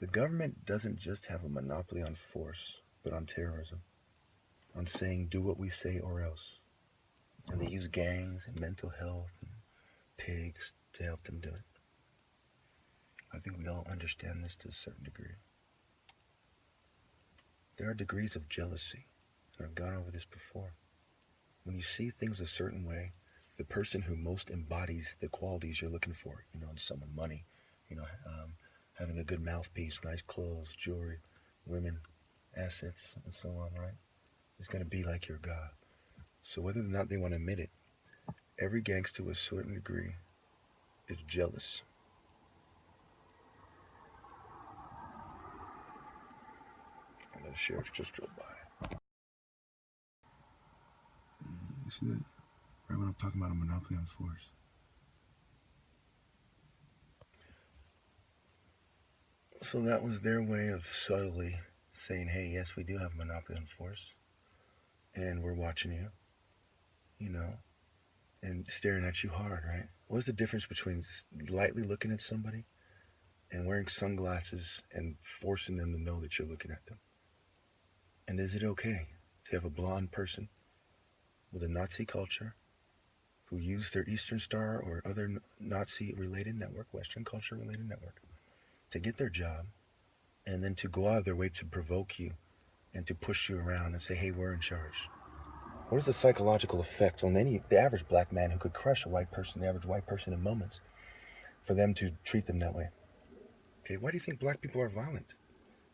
The government doesn't just have a monopoly on force, but on terrorism, on saying do what we say or else. And they use gangs and mental health and pigs to help them do it. I think we all understand this to a certain degree. There are degrees of jealousy, and I've gone over this before. When you see things a certain way, the person who most embodies the qualities you're looking for, in someone, money, having a good mouthpiece, nice clothes, jewelry, women, assets, and so on, right? Is going to be like your God. So whether or not they want to admit it, every gangster to a certain degree is jealous. And the sheriff just drove by. You see that? Right when I'm talking about a monopoly on force. So that was their way of subtly saying, hey, yes, we do have a monopoly on force. And we're watching you, and staring at you hard, right? What's the difference between lightly looking at somebody and wearing sunglasses and forcing them to know that you're looking at them? And is it okay to have a blonde person with a Nazi culture who used their Eastern Star or other Nazi-related network, Western culture-related network, to get their job, and then to go out of their way to provoke you and to push you around and say, hey, we're in charge? What is the psychological effect on the average black man who could crush the average white person in moments, for them to treat them that way? Okay, why do you think black people are violent?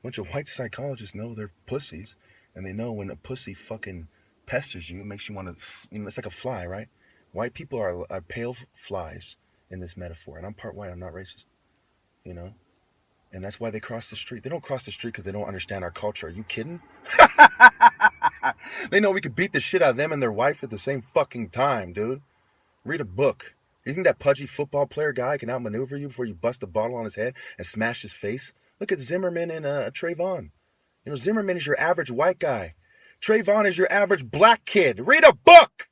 A bunch of white psychologists know they're pussies, and they know when a pussy fucking pesters you, it makes you want to, it's like a fly, right? White people are pale flies in this metaphor, and I'm part white, I'm not racist, And that's why they cross the street. They don't cross the street because they don't understand our culture. Are you kidding? They know we could beat the shit out of them and their wife at the same fucking time, dude. Read a book. You think that pudgy football player guy can outmaneuver you before you bust a bottle on his head and smash his face? Look at Zimmerman and Trayvon. Zimmerman is your average white guy. Trayvon is your average black kid. Read a book!